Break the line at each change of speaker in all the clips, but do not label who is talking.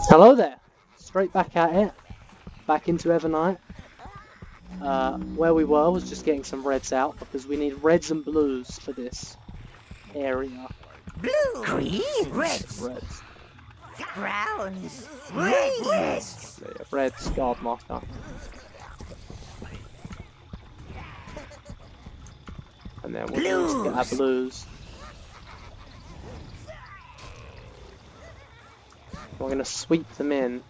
Hello there! Straight back at it. Back into Evernight. Where we were was just getting some reds out because we need reds and blues for this area.
Blue, green, reds,
Reds.
browns, reds.
Yeah, reds, guard marker. And then we'll use to get our blues. We're going to sweep them in.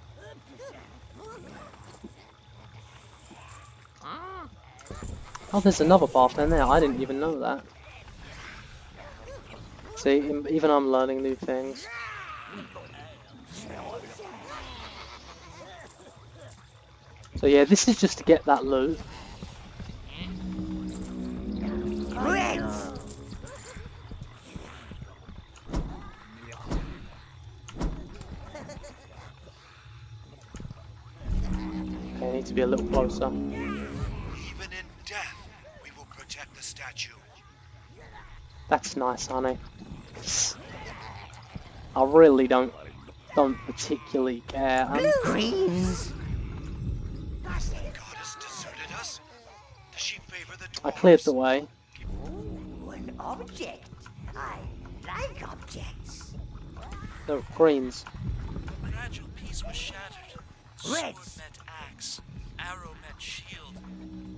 Oh, there's another path down there. I didn't even know that. See, even I'm learning new things. So yeah, this is just to get that loot.
Reds.
Okay, I need to be a little closer.
Even in death, we will protect the statue.
That's nice, honey. I really don't particularly care.
Blue, greens.
Has the goddess deserted us? Does she favor the dwarves?
I cleared the way.
Ooh, an object. I like objects.
No, greens.
The fragile piece was shattered.
Reds.
Sword met axe, arrow met shield,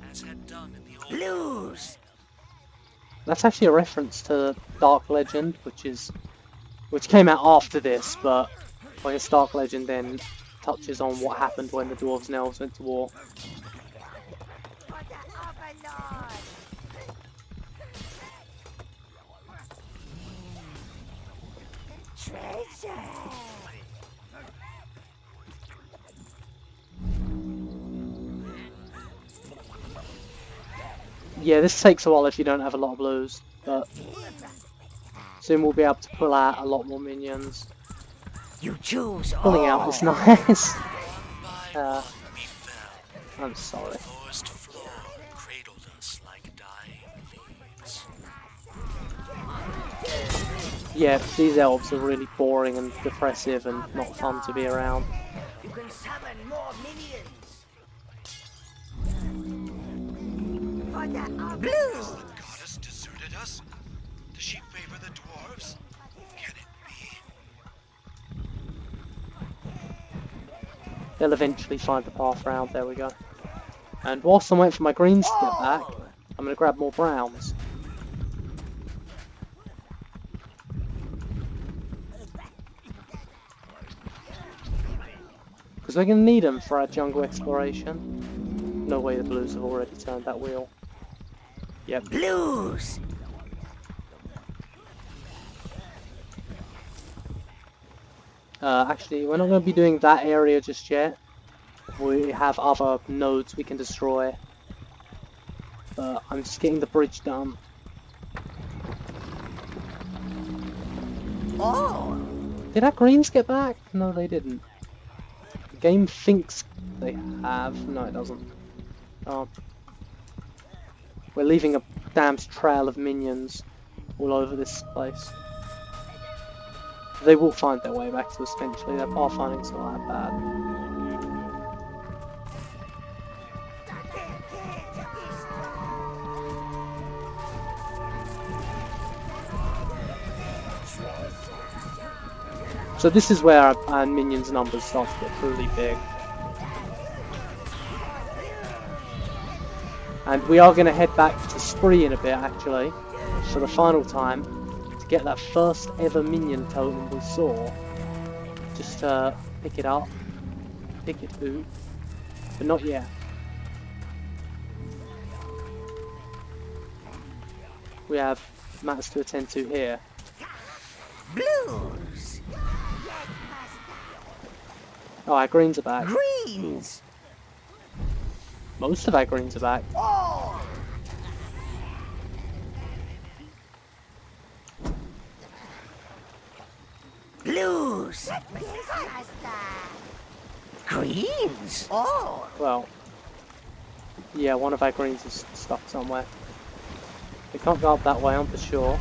as had done in the old.
Blues.
That's actually a reference to Dark Legend, which came out after this, but I guess Dark Legend then touches on what happened when the dwarves and elves went to war.
Treasure.
Yeah, this takes a while if you don't have a lot of blues, but soon we'll be able to pull out a lot more minions.
You choose
Pulling
all.
out is nice.
By one we fell.
I'm sorry.
The forest floor cradled us like dying leaves.
Yeah, these elves are really boring and depressive and not fun to be around.
You can summon more minions. Blue.
Has the goddess deserted us? Does she favor the dwarves? Can it be?
They'll eventually find the path round, there we go. And whilst I'm waiting for my greens to get back, I'm going to grab more browns. Because we're going to need them for our jungle exploration. No way the blues have already turned that wheel. Yep.
Blues.
Actually, we're not going to be doing that area just yet. We have other nodes we can destroy. But I'm just getting the bridge done.
Oh.
Did our greens get back? No, they didn't. The game thinks they have. No, it doesn't. Oh. We're leaving a damn trail of minions all over this place. They will find their way back to us eventually. Their pathfinding's not that bad. So this is where our minions' numbers start to get really big. And we are going to head back to Spree in a bit, actually, for the final time, to get that first ever minion totem we saw. Just to pick it up, pick it up, but not yet. We have matters to attend to here.
Blues.
Oh, our greens are back.
Greens.
Most of our greens are back.
Oh. Blues. Greens. Oh.
Well, yeah, one of our greens is stuck somewhere. We can't go up that way, I'm for sure.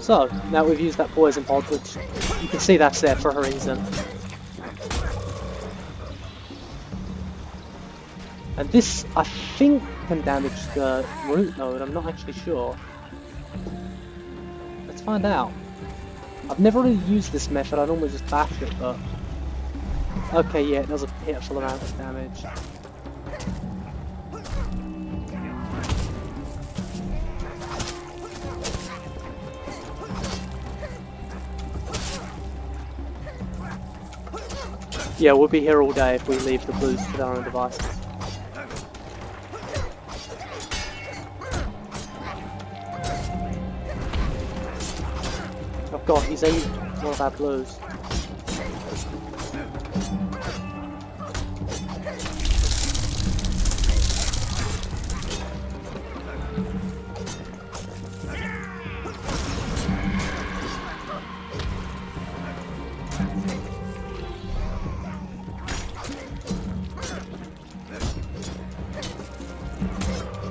So, now we've used that poison pod, which you can see that's there for a reason. And this, I think, can damage the root node, I'm not actually sure. Let's find out. I've never really used this method, I normally just bash it, but... Okay, yeah, it does a pitiful amount of damage. Yeah, we'll be here all day if we leave the blues to their own devices. Oh god, he's aimed one of our blues.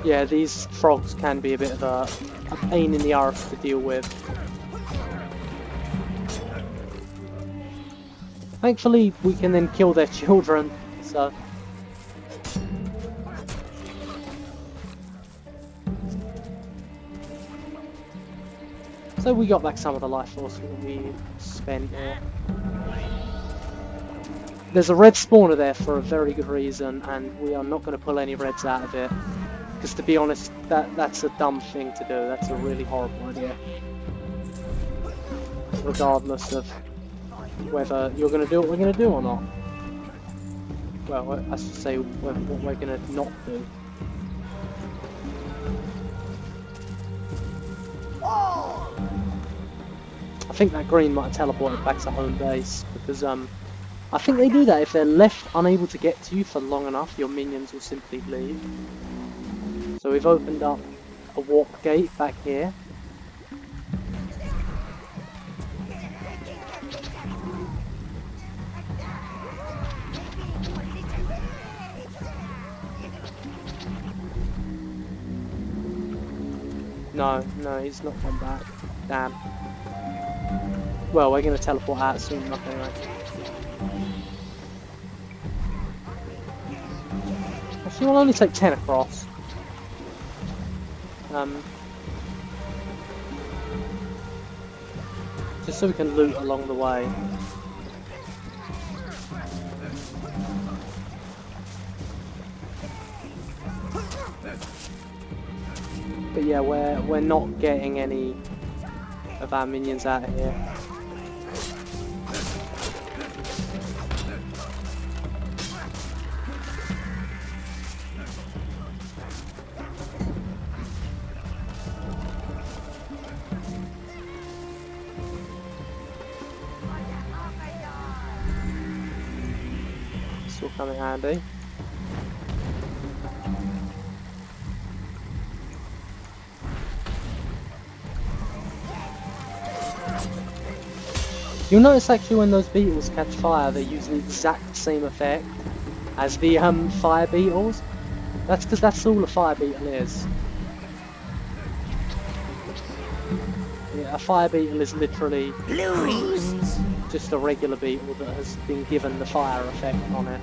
Yeah, these frogs can be a bit of a pain in the arse to deal with. Thankfully, we can then kill their children, so... So we got back some of the life force that we spent here. There's a red spawner there for a very good reason, and we are not going to pull any reds out of it. Because to be honest, that's a dumb thing to do, that's a really horrible idea. Regardless of whether you're going to do what we're going to do or not. Well, I should say what we're going to not do. I think that green might have teleported back to home base, because I think they do that. If they're left unable to get to you for long enough, your minions will simply leave. So we've opened up a warp gate back here. No, he's not gone back. Damn. Well, we're going to teleport out soon enough anyway. Actually, we'll only take 10 across. Just so we can loot along the way. But yeah, we're not getting any of our minions out of here. This will come in handy. You'll notice actually when those beetles catch fire, they use the exact same effect as the fire beetles. That's because that's all a fire beetle is. Yeah, a fire beetle is literally just a regular beetle that has been given the fire effect on it.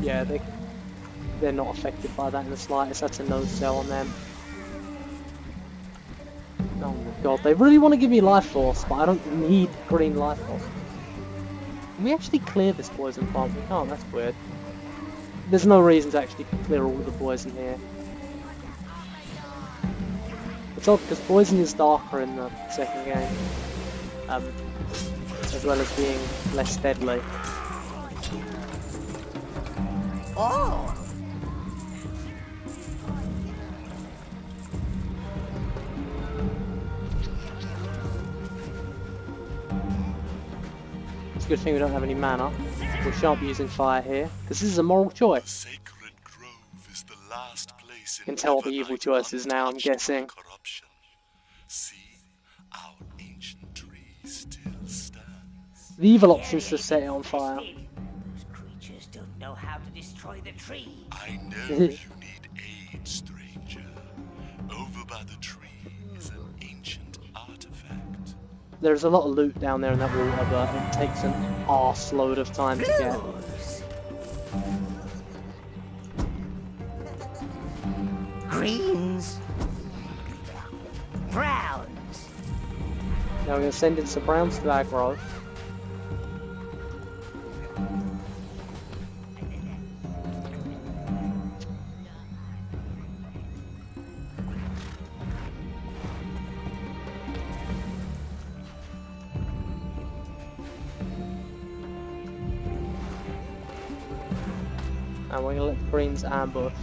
Yeah, they're not affected by that in the slightest. That's a no-sell on them. Oh my god, they really want to give me life force, but I don't need green life force. Can we actually clear this poison plant? We can't, that's weird. There's no reason to actually clear all of the poison here. It's odd because poison is darker in the second game, as well as being less deadly.
Oh!
It's a good thing we don't have any mana. We shan't be using fire here, because this is a moral choice.
Sacred Grove is the last place
You can tell what the evil choice is now, I'm guessing.
corruption. See, Our ancient tree still stands.
The evil option is to
Clearly
set it on fire.
infested. Those creatures don't know how to destroy the tree.
I know you need aid, stranger. Over by the tree is an ancient artifact.
There's a lot of loot down there in that water, but it takes an arse load of time to get.
Blues. Greens. Browns.
Now we're going to send in some browns to aggro. And we're going to let the greens ambush.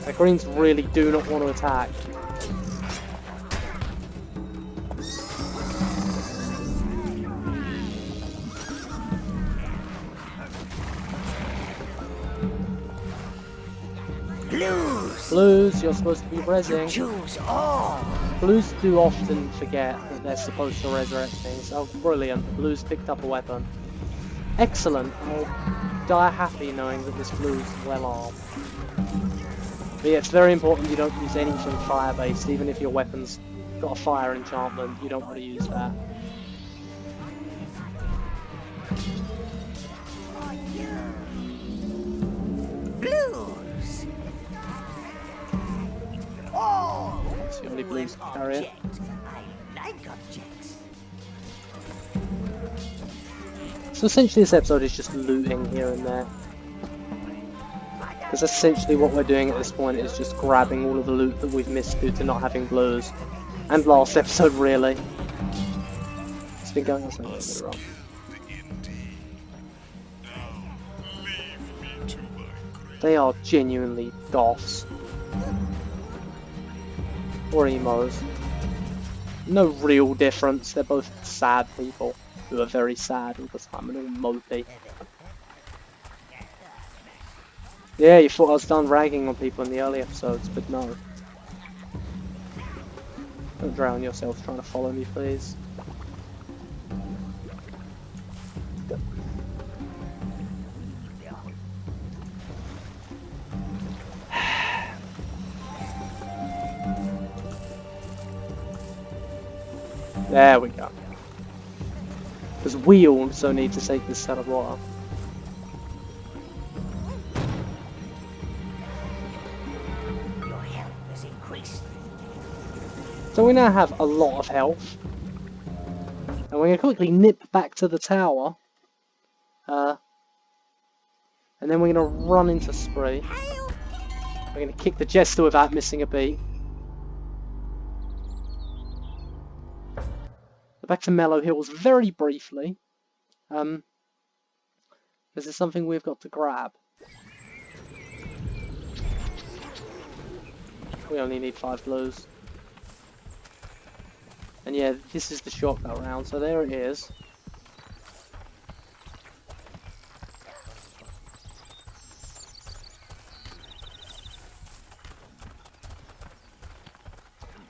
The greens really do not want to attack.
Blues.
Blues, you're supposed to be rezzing.
Choose all.
Blues do often forget that they're supposed to resurrect things. Oh, brilliant. Blues picked up a weapon. Excellent. I'll die happy knowing that this blue's well armed. But yeah, it's very important you don't use anything fire-based, even if your weapon's got a fire enchantment, you don't want to use that.
Blues. All.
It's the only blues to carry it.
Object. I like objects.
So essentially this episode is just looting here and there. Because essentially what we're doing at this point is just grabbing all of the loot that we've missed due to not having blues. And last episode really. It's been going on so long.
Skilled indeed. Now leave me to my grave.
They are genuinely goths. Or emos. No real difference, they're both sad people who are very sad all the time and all mopey. Yeah, you thought I was done ragging on people in the early episodes, but no. Don't drown yourself trying to follow me, please. There we go. Because we also need to take this set of water.
Your health has increased.
So we now have a lot of health. And we're going to quickly nip back to the tower. And then we're going to run into Spree. We're going to kick the Jester without missing a beat. Back to Mellow Hills very briefly. This is something we've got to grab. We only need 5 blues. And yeah, this is the shortcut round, so there it is.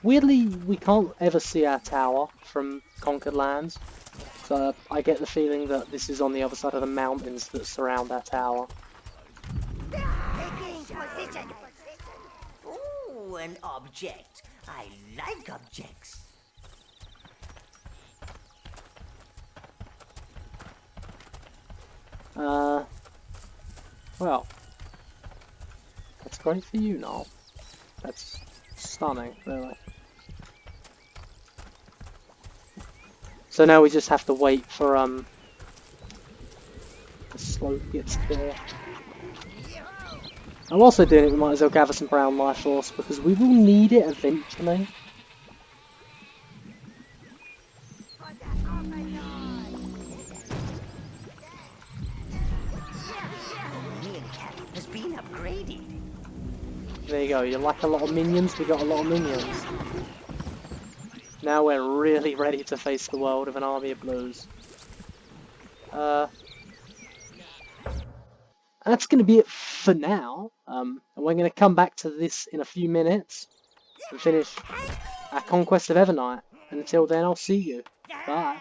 Weirdly, we can't ever see our tower from Conquered Lands, so I get the feeling that this is on the other side of the mountains that surround our tower.
Taking position. Ooh, an object. I like objects.
Well, that's great for you, Noel. That's stunning, really. So now we just have to wait for the slope gets clear. I'm also doing it, we might as well gather some brown life force because we will need it eventually. There you go. You like a lot of minions? We got a lot of minions. Now we're really ready to face the world of an army of blues. That's going to be it for now. And we're going to come back to this in a few minutes and finish our conquest of Evernight. And until then, I'll see you. Bye.